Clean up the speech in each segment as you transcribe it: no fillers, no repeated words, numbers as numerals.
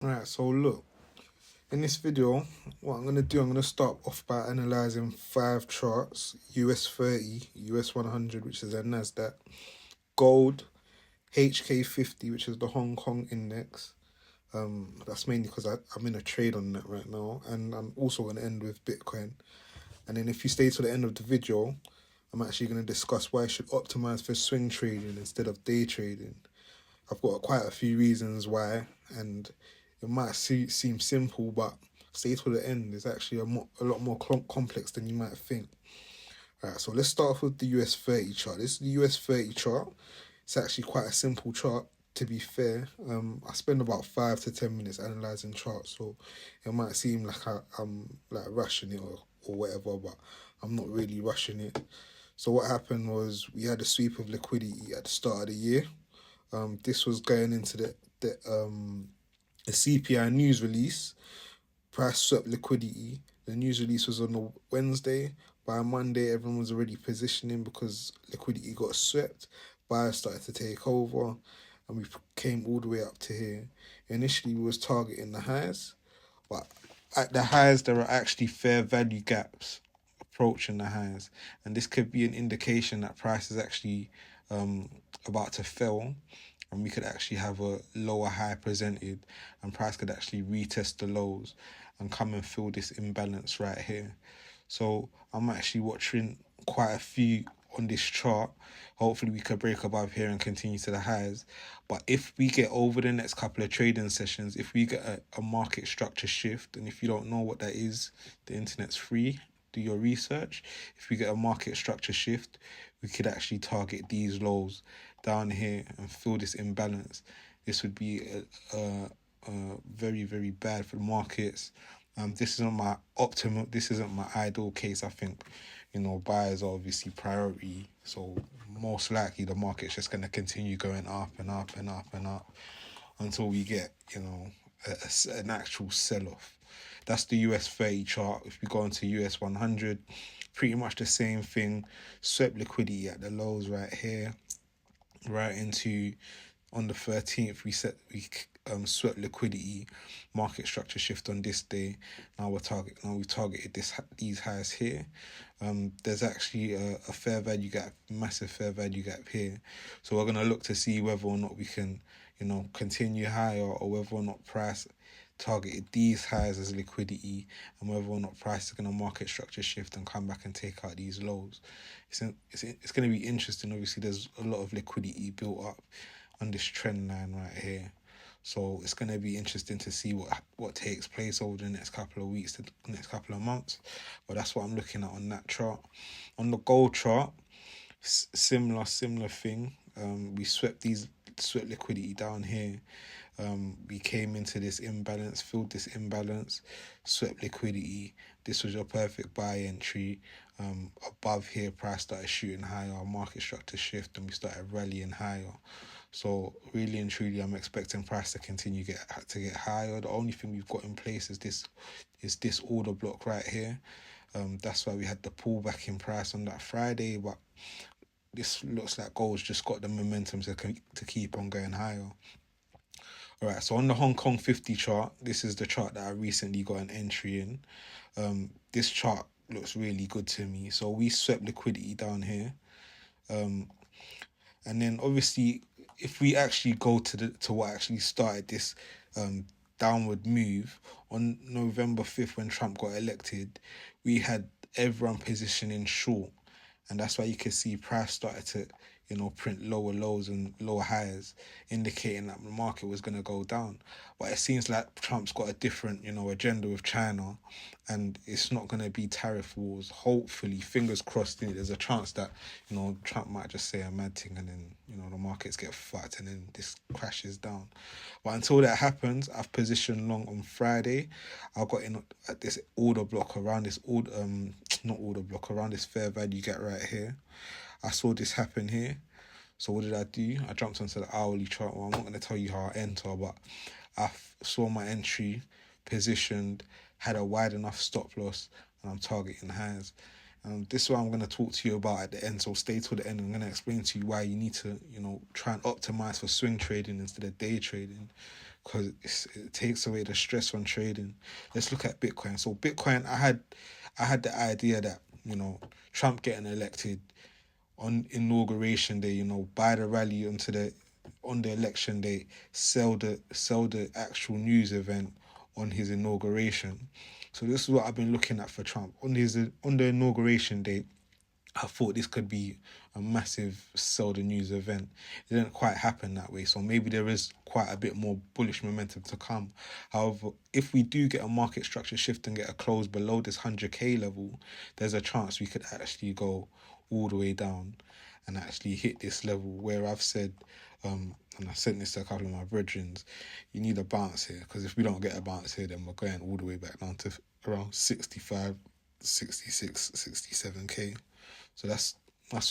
Right, so look, in this video, what I'm gonna do, I'm gonna start off by analyzing five charts: US 30, US 100, which is a Nasdaq, gold, HK50, which is the Hong Kong index. That's mainly because I'm in a trade on that right now, and I'm also gonna end with Bitcoin. And then if you stay to the end of the video, I'm actually gonna discuss why I should optimize for swing trading instead of day trading. I've got quite a few reasons why, and it might seem simple, but stay to the end. It's actually a lot more complex than you might think. All right, so let's start off with the US 30 chart. This is the US 30 chart. It's actually quite a simple chart, to be fair. I spend about 5 to 10 minutes analyzing charts, so it might seem like I'm like rushing it or whatever, but I'm not really rushing it. So what happened was we had a sweep of liquidity at the start of the year. This was going into the CPI news release, price swept liquidity. The news release was on a Wednesday. By Monday, everyone was already positioning because liquidity got swept. Buyers started to take over, and we came all the way up to here. Initially, we was targeting the highs, but at the highs, there are actually fair value gaps approaching the highs, and this could be an indication that price is actually about to fail, and we could actually have a lower high presented, and price could actually retest the lows and come and fill this imbalance right here. So I'm actually watching quite a few on this chart. Hopefully we could break above here and continue to the highs. But if we get over the next couple of trading sessions, if we get a market structure shift, and if you don't know what that is, the internet's free, do your research. If we get a market structure shift, we could actually target these lows down here and fill this imbalance. This would be very, very bad for the markets. This isn't my optimal. This isn't my ideal case. I think, buyers are obviously priority. So most likely the market's just going to continue going up and up and up and up until we get, an actual sell-off. That's the US 30 chart. If we go into US 100, pretty much the same thing. Swept liquidity at the lows right here, right into on the 13th. We swept liquidity, market structure shift on this day. Now we targeted these highs here. There's actually a fair value gap, massive fair value gap here. So we're gonna look to see whether or not we can, continue higher, or whether or not price targeted these highs as liquidity, and whether or not price is going to market structure shift and come back and take out these lows. It's going to be interesting. Obviously, there's a lot of liquidity built up on this trend line right here. So it's going to be interesting to see what takes place over the next couple of weeks, the next couple of months. But that's what I'm looking at on that chart. On the gold chart, similar thing. We swept liquidity down here. We came into this imbalance, filled this imbalance, swept liquidity. This was your perfect buy entry. Above here, price started shooting higher, market structure shift, and we started rallying higher. So really and truly, I'm expecting price to continue to get higher. The only thing we've got in place is this order block right here. That's why we had the pullback in price on that Friday, but this looks like gold's just got the momentum to keep on going higher. All right, so on the Hong Kong 50 chart, this is the chart that I recently got an entry in. This chart looks really good to me. So we swept liquidity down here. And then obviously, if we actually go to what actually started this downward move on November 5th when Trump got elected, we had everyone positioning short. And that's why you can see price started to, print lower lows and lower highs, indicating that the market was going to go down. But it seems like Trump's got a different, agenda with China, and it's not going to be tariff wars. Hopefully, fingers crossed, there's a chance that, Trump might just say a mad thing and then, the markets get fucked and then this crashes down. But until that happens, I've positioned long on Friday. I got in at this order block around this around this fair value gap right here. I saw this happen here. So what did I do? I jumped onto the hourly chart. Well, I'm not going to tell you how I enter, but I saw my entry, positioned, had a wide enough stop loss, and I'm targeting highs. This is what I'm going to talk to you about at the end, so stay till the end. I'm going to explain to you why you need to, try and optimize for swing trading instead of day trading. because it takes away the stress on trading. Let's look at Bitcoin. So Bitcoin, I had the idea that, you know, Trump getting elected on inauguration day, you know, buy the rally on the election day, sell the actual news event on his inauguration. So this is what I've been looking at for Trump on the inauguration day. I thought this could be a massive sell the news event. It didn't quite happen that way, so maybe there is quite a bit more bullish momentum to come. However, if we do get a market structure shift and get a close below this 100k level, there's a chance we could actually go all the way down and actually hit this level where I've said, and I sent this to a couple of my brethren, you need a bounce here, because if we don't get a bounce here, then we're going all the way back down to around 65, 66, 67k. So that's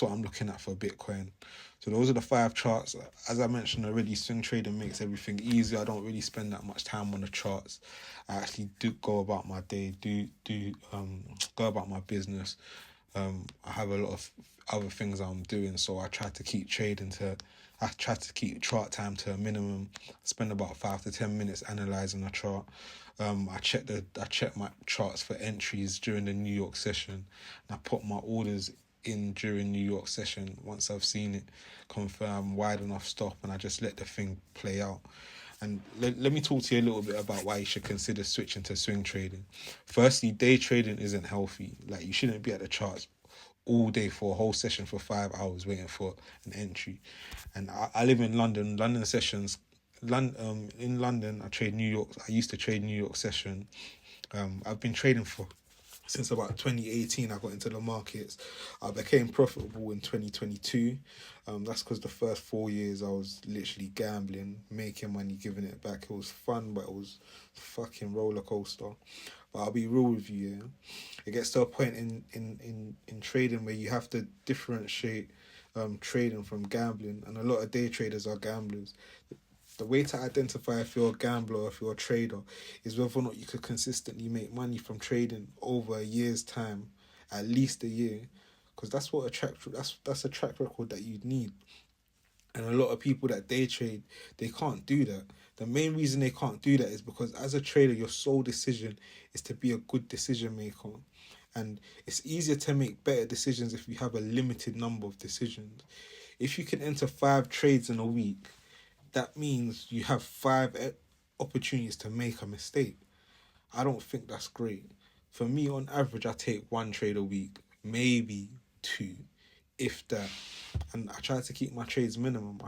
what I'm looking at for Bitcoin. So those are the 5 charts. As I mentioned already, swing trading makes everything easier. I don't really spend that much time on the charts. I actually do go about my day, go about my business. I have a lot of other things I'm doing, so I try to keep chart time to a minimum. I spend about 5 to 10 minutes analysing a chart. I check my charts for entries during the New York session, and I put my orders in during New York session. Once I've seen it confirm wide enough stop, and I just let the thing play out. And let me talk to you a little bit about why you should consider switching to swing trading. Firstly, day trading isn't healthy. Like, you shouldn't be at the charts all day for a whole session for 5 hours waiting for an entry. And I live in London. London sessions, in London, I trade New York. I used to trade New York session. I've been trading since about 2018. I got into the markets. I became profitable in 2022. That's because the first 4 years I was literally gambling, making money, giving it back. It was fun, but it was a fucking roller coaster. But I'll be real with you, yeah? It gets to a point in trading where you have to differentiate trading from gambling, and a lot of day traders are gamblers. The way to identify if you're a gambler or if you're a trader is whether or not you could consistently make money from trading over a year's time, at least a year, because that's what that's a track record that you'd need. And a lot of people that day trade, they can't do that. The main reason they can't do that is because as a trader, your sole decision is to be a good decision maker. And it's easier to make better decisions if you have a limited number of decisions. If you can enter 5 trades in a week, that means you have 5 opportunities to make a mistake. I don't think that's great. For me, on average, I take 1 trade a week, maybe 2, if that. And I try to keep my trades minimum.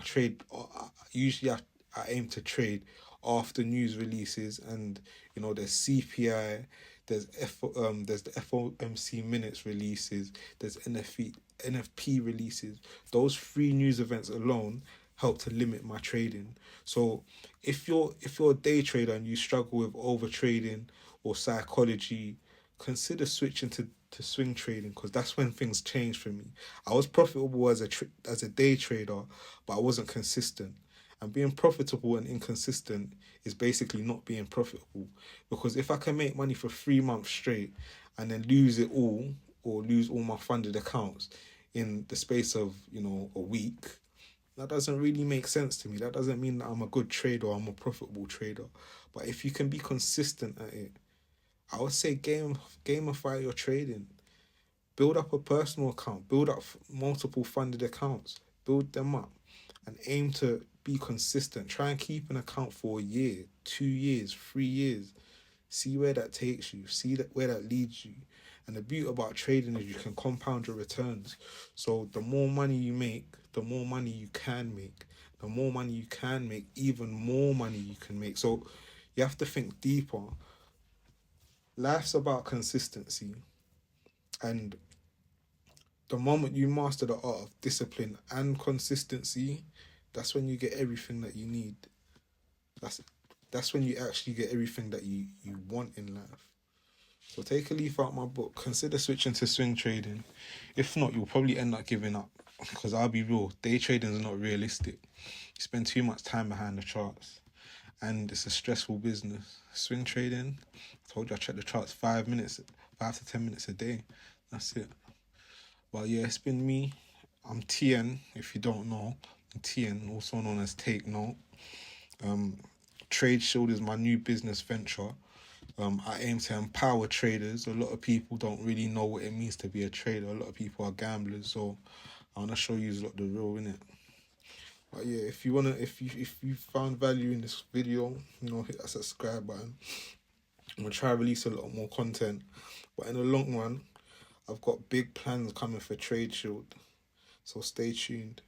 Usually I aim to trade after news releases, and you know, there's CPI, there's the FOMC minutes releases, there's NFP releases. Those 3 news events alone help to limit my trading. So if you're a day trader and you struggle with over trading or psychology, consider switching to swing trading, because that's when things change for me. I was profitable as a day trader, but I wasn't consistent. And being profitable and inconsistent is basically not being profitable, because if I can make money for 3 months straight and then lose it all, or lose all my funded accounts in the space of, you know, a week, that doesn't really make sense to me. That doesn't mean that I'm a good trader or I'm a profitable trader. But if you can be consistent at it, I would say gamify your trading. Build up a personal account. Build up multiple funded accounts. Build them up and aim to be consistent. Try and keep an account for a year, 2 years, 3 years. See where that takes you. See where that leads you. And the beauty about trading is you can compound your returns. So the more money you make, the more money you can make. The more money you can make, even more money you can make. So you have to think deeper. Life's about consistency. And the moment you master the art of discipline and consistency, that's when you get everything that you need. That's when you actually get everything that you want in life. So take a leaf out my book. Consider switching to swing trading. If not, you'll probably end up giving up. Because I'll be real, day trading is not realistic. You spend too much time behind the charts. And it's a stressful business. Swing trading, I told you I check the charts 5 to 10 minutes a day. That's it. Well, yeah, it's been me. I'm TN, if you don't know. I'm TN, also known as Take Note. Trade Shield is my new business venture. I aim to empower traders. A lot of people don't really know what it means to be a trader. A lot of people are gamblers, so I want to show you lot the real, innit? But yeah, if you found value in this video, hit that subscribe button. I'm gonna try to release a lot more content, but in the long run, I've got big plans coming for Trade Shield, so stay tuned.